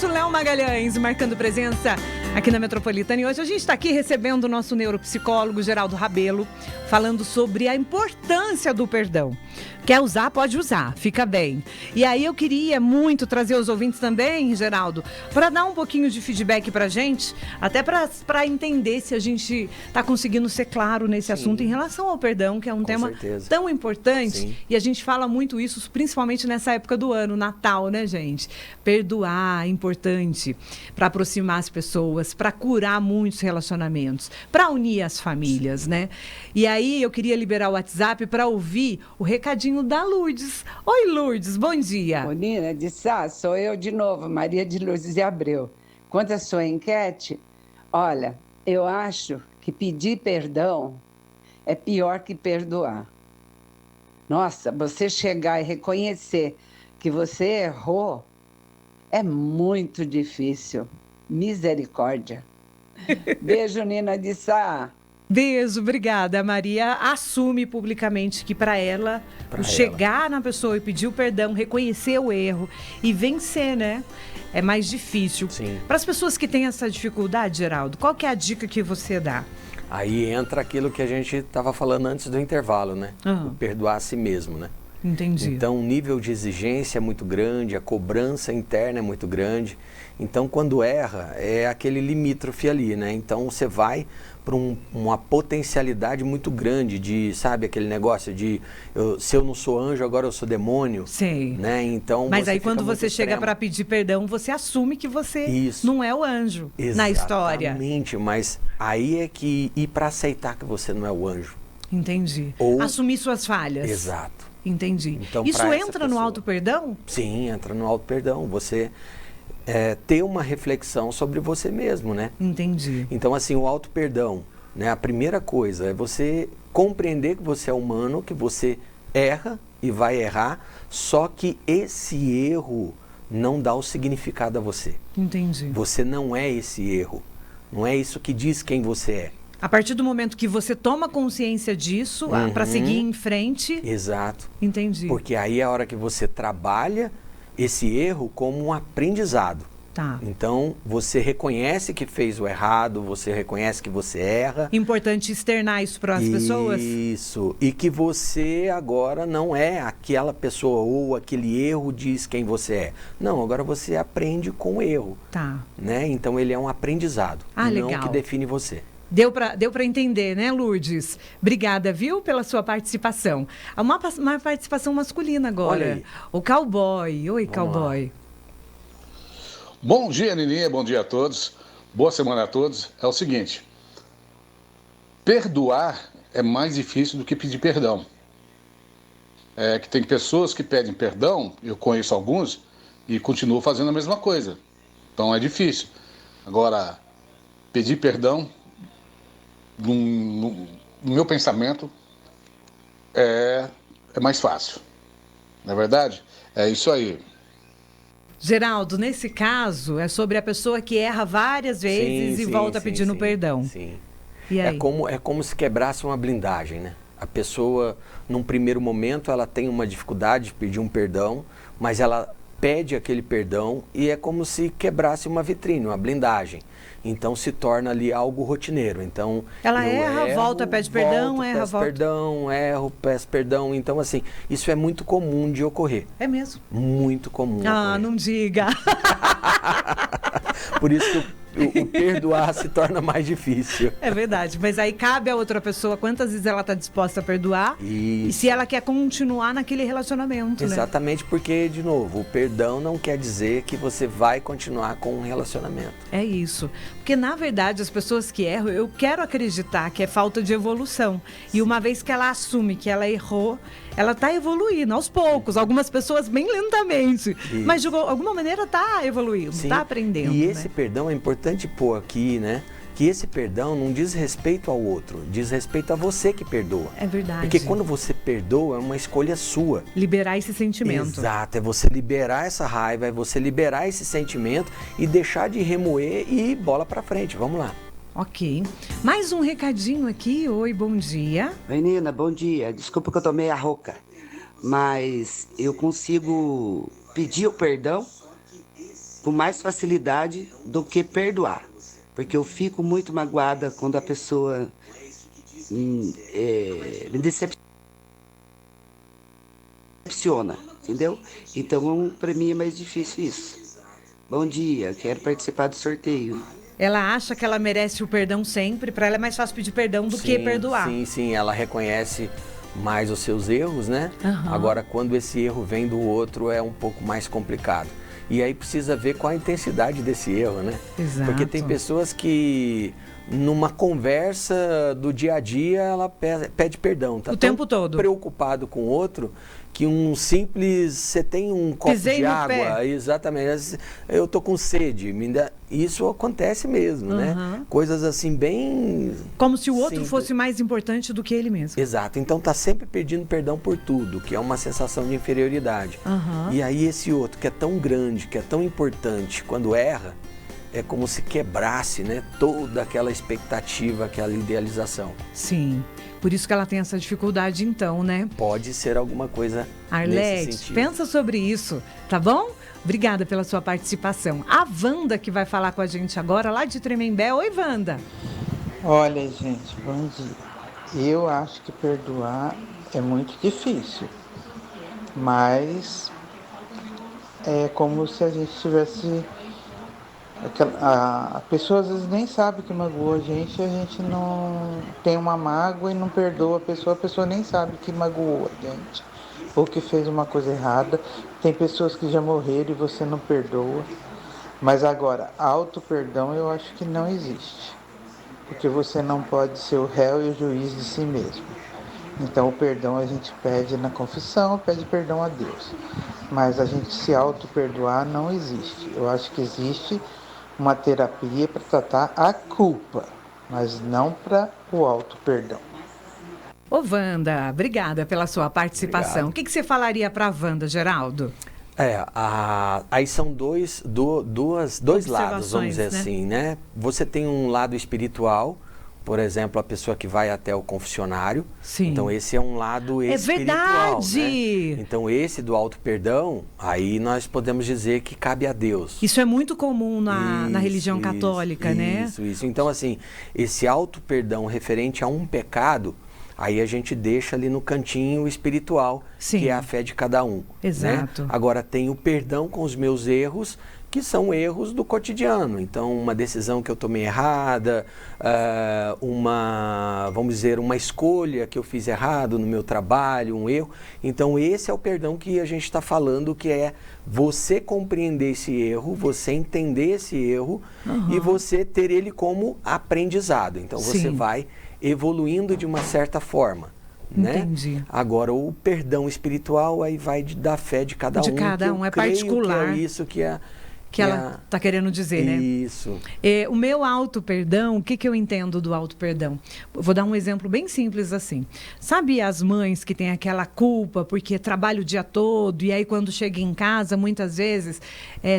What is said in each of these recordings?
isso, Léo Magalhães, marcando presença aqui na Metropolitana. E hoje a gente está aqui recebendo o nosso neuropsicólogo, Geraldo Rabelo, falando sobre a importância do perdão. Quer usar? Pode usar, fica bem. E aí eu queria muito trazer os ouvintes também, Geraldo, para dar um pouquinho de feedback para a gente, até para entender se a gente está conseguindo ser claro nesse assunto em relação ao perdão, que é um tema tão importante. Sim. E a gente fala muito isso, principalmente nessa época do ano, Natal, né, gente? Perdoar é importante para aproximar as pessoas, para curar muitos relacionamentos, para unir as famílias, né? E aí eu queria liberar o WhatsApp para ouvir o recadinho da Lourdes. Oi, Lourdes, bom dia. Ô, Nina, sou eu de novo, Maria de Lourdes de Abreu. Quanto à sua enquete, olha, eu acho que pedir perdão é pior que perdoar. Nossa, você chegar e reconhecer que você errou é muito difícil. Misericórdia. Beijo, Nina de Sá. Beijo, obrigada. A Maria assume publicamente que para ela, chegar na pessoa e pedir o perdão, reconhecer o erro e vencer, né? É mais difícil. Para as pessoas que têm essa dificuldade, Geraldo, qual que é a dica que você dá? Aí entra aquilo que a gente estava falando antes do intervalo, né? O perdoar a si mesmo, né? Entendi. Então, o nível de exigência é muito grande, a cobrança interna é muito grande. Então, quando erra, é aquele limítrofe ali, né? Então, você vai para uma potencialidade muito grande de, sabe, aquele negócio de se eu não sou anjo, agora eu sou demônio. Sim. Né? Então, mas aí quando você chega para pedir perdão, você assume que você não é o anjo na história. Exatamente, mas aí é que ir para aceitar que você não é o anjo. Entendi. Ou assumir suas falhas. Exato. Entendi. Então, isso entra no auto-perdão? Sim, entra no auto-perdão. Você ter uma reflexão sobre você mesmo, né? Entendi. Então, assim, o auto-perdão, né? A primeira coisa é você compreender que você é humano, que você erra e vai errar, só que esse erro não dá o significado a você. Entendi. Você não é esse erro. Não é isso que diz quem você é. A partir do momento que você toma consciência disso, para seguir em frente... Exato. Entendi. Porque aí é a hora que você trabalha esse erro como um aprendizado. Tá. Então, você reconhece que fez o errado, você reconhece que você erra. Importante externar isso para as pessoas? Isso. E que você agora não é aquela pessoa ou aquele erro diz quem você é. Não, agora você aprende com o erro. Tá. Né? Então, ele é um aprendizado. Não legal. Que define você. Deu para entender, né, Lourdes? Obrigada, viu, pela sua participação. Uma participação masculina agora. Olha aí. O cowboy. Oi, cowboy. Bom dia, Nininha. Bom dia a todos. Boa semana a todos. É o seguinte. Perdoar é mais difícil do que pedir perdão. É que tem pessoas que pedem perdão, eu conheço alguns, e continuam fazendo a mesma coisa. Então é difícil. Agora, pedir perdão... No meu pensamento, é mais fácil. Não é verdade? É isso aí. Geraldo, nesse caso, é sobre a pessoa que erra várias vezes e volta pedindo perdão. Sim. E aí? É como se quebrasse uma blindagem, né? A pessoa, num primeiro momento, ela tem uma dificuldade de pedir um perdão, mas ela pede aquele perdão e é como se quebrasse uma vitrine, uma blindagem. Então se torna ali algo rotineiro. Então ela erra, volta, pede perdão, peço perdão, erro, peço perdão. Então assim, isso é muito comum de ocorrer. É mesmo? Muito comum. Ah, não diga. Por isso que o perdoar se torna mais difícil. É verdade, mas aí cabe a outra pessoa quantas vezes ela está disposta a perdoar e se ela quer continuar naquele relacionamento. Exatamente, né? Porque, de novo, o perdão não quer dizer que você vai continuar com um relacionamento. É isso. Porque, na verdade, as pessoas que erram, eu quero acreditar que é falta de evolução. E uma vez que ela assume que ela errou, ela está evoluindo aos poucos. Algumas pessoas bem lentamente. Isso. Mas, de alguma maneira, está evoluindo, está aprendendo. E esse perdão é importante pôr aqui, né? Que esse perdão não diz respeito ao outro, diz respeito a você que perdoa. É verdade. Porque quando você perdoa, é uma escolha sua. Liberar esse sentimento. Exato, é você liberar essa raiva, é você liberar esse sentimento e deixar de remoer e bola pra frente. Vamos lá. Ok. Mais um recadinho aqui. Oi, bom dia. Menina, bom dia. Desculpa que eu tô meio rouca, mas eu consigo pedir o perdão com mais facilidade do que perdoar. Porque eu fico muito magoada quando a pessoa me decepciona, entendeu? Então, para mim é mais difícil isso. Bom dia, quero participar do sorteio. Ela acha que ela merece o perdão sempre, para ela é mais fácil pedir perdão do que perdoar. Sim, ela reconhece mais os seus erros, né? Agora, quando esse erro vem do outro, é um pouco mais complicado. E aí precisa ver qual a intensidade desse erro, né? Exato. Porque tem pessoas que, numa conversa do dia a dia, ela pede perdão. Tá o tempo todo. Preocupado com o outro, que um simples... Você tem um copo Pisei de no água, pé. exatamente. Eu tô com sede. Isso acontece mesmo, né? Coisas assim bem... Como se o outro simples. fosse mais importante do que ele mesmo. Exato. Então tá sempre pedindo perdão por tudo, que é uma sensação de inferioridade. E aí esse outro, que é tão grande, que é tão importante, quando erra, é como se quebrasse, né, toda aquela expectativa, aquela idealização. Sim. Por isso que ela tem essa dificuldade, então, né? Pode ser alguma coisa nesse Arlete, sentido. pensa sobre isso, tá bom? Obrigada pela sua participação. A Wanda que vai falar com a gente agora, lá de Tremembé. Oi, Wanda. Olha, gente, bom dia. Eu acho que perdoar é muito difícil, mas é como se a gente tivesse... A pessoa às vezes nem sabe que magoou a gente não tem uma mágoa e não perdoa a pessoa nem sabe que magoou a gente, ou que fez uma coisa errada. Tem pessoas que já morreram e você não perdoa, mas agora, auto-perdão eu acho que não existe, porque você não pode ser o réu e o juiz de si mesmo. Então o perdão a gente pede na confissão, pede perdão a Deus, mas a gente se auto-perdoar não existe. Eu acho que existe uma terapia para tratar a culpa, mas não para o auto-perdão. Ô, Wanda, obrigada pela sua participação. Obrigado. O que você falaria para a Wanda, Geraldo? Aí são dois lados, vamos dizer assim, né? Você tem um lado espiritual, por exemplo, a pessoa que vai até o confessionário. Sim. Então, esse é um lado espiritual. Verdade! Né? Então, esse do auto-perdão, aí nós podemos dizer que cabe a Deus. Isso é muito comum na religião católica, né? Isso. Então, assim, esse auto-perdão referente a um pecado, aí a gente deixa ali no cantinho espiritual, Sim. que é a fé de cada um. Exato. Né? Agora, tem o perdão com os meus erros, que são erros do cotidiano. Então, uma decisão que eu tomei errada, vamos dizer, uma escolha que eu fiz errado no meu trabalho, um erro. Então, esse é o perdão que a gente está falando, que é você compreender esse erro, você entender esse erro e você ter ele como aprendizado. Então, você vai evoluindo de uma certa forma. Entendi. Né? Agora, o perdão espiritual aí vai da fé de cada um. De cada um, é particular. Que é isso que é... Que ela está querendo dizer, né? Isso. O meu auto-perdão, o que eu entendo do auto-perdão? Vou dar um exemplo bem simples assim. Sabe as mães que têm aquela culpa porque trabalham o dia todo e aí quando chega em casa, muitas vezes,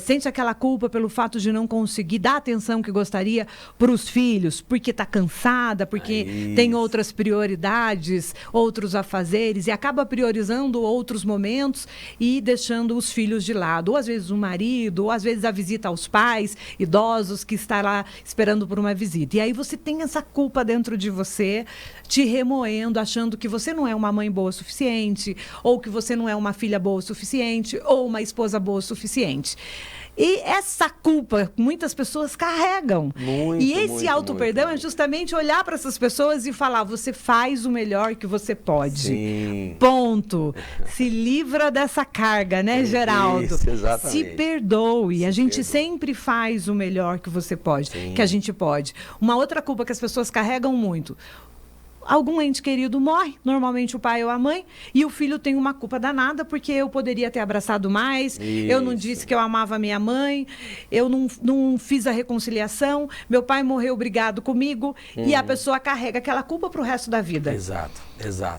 sente aquela culpa pelo fato de não conseguir dar a atenção que gostaria para os filhos, porque está cansada, porque tem outras prioridades, outros afazeres e acaba priorizando outros momentos e deixando os filhos de lado. Ou às vezes o marido, ou às vezes a visita aos pais idosos que está lá esperando por uma visita. E aí você tem essa culpa dentro de você, te remoendo, achando que você não é uma mãe boa o suficiente, ou que você não é uma filha boa o suficiente, ou uma esposa boa o suficiente. E essa culpa muitas pessoas carregam. E esse auto-perdão é justamente olhar para essas pessoas e falar, você faz o melhor que você pode. Sim. Ponto. Se livra dessa carga, né, Geraldo? Isso, exatamente. Se perdoe. A gente sempre faz o melhor que você pode, que a gente pode. Uma outra culpa que as pessoas carregam muito. Algum ente querido morre, normalmente o pai ou a mãe, e o filho tem uma culpa danada porque eu poderia ter abraçado mais, eu não disse que eu amava minha mãe, eu não fiz a reconciliação, meu pai morreu brigado comigo, e a pessoa carrega aquela culpa para o resto da vida. Exato.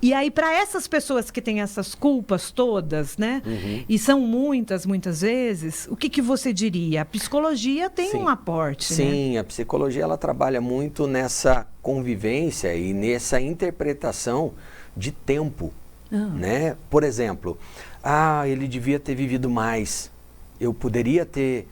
E aí, para essas pessoas que têm essas culpas todas, né, e são muitas vezes, o que você diria? A psicologia tem um aporte, né? Sim, a psicologia ela trabalha muito nessa convivência e nessa interpretação de tempo, né? Por exemplo, ele devia ter vivido mais, eu poderia ter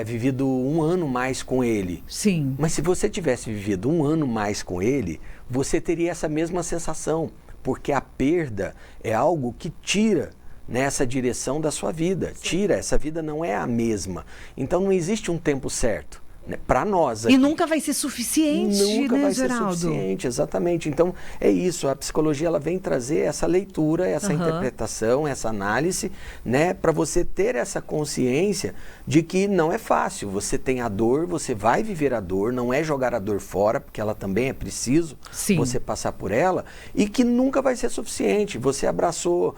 vivido 1 ano mais com ele. Sim. Mas se você tivesse vivido 1 ano mais com ele, você teria essa mesma sensação, porque a perda é algo que tira nessa direção da sua vida. Tira, essa vida não é a mesma. Então não existe um tempo certo. Para nós aqui. E nunca vai ser suficiente, nunca né, vai Geraldo? ser suficiente, exatamente. Então, é isso, a psicologia ela vem trazer essa leitura, essa interpretação, essa análise, né, para você ter essa consciência de que não é fácil. Você tem a dor, você vai viver a dor, não é jogar a dor fora, porque ela também é preciso você passar por ela, e que nunca vai ser suficiente. Você abraçou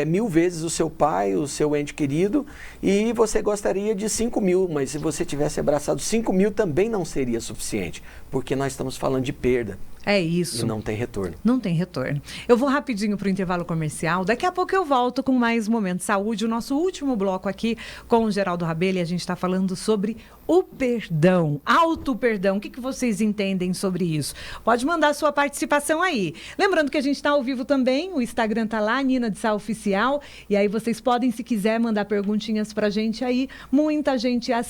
1000 vezes o seu pai, o seu ente querido, e você gostaria de 5.000, mas se você tivesse abraçado 5.000 também não seria suficiente, porque nós estamos falando de perda. É isso. E não tem retorno. Não tem retorno. Eu vou rapidinho para o intervalo comercial. Daqui a pouco eu volto com mais Momento de Saúde, o nosso último bloco aqui com o Geraldo Rabelo, e a gente está falando sobre o perdão, auto-perdão. O que vocês entendem sobre isso? Pode mandar sua participação aí. Lembrando que a gente está ao vivo também, o Instagram tá lá, Nina de Sá Oficial, e aí vocês podem, se quiser, mandar perguntinhas para a gente aí. Muita gente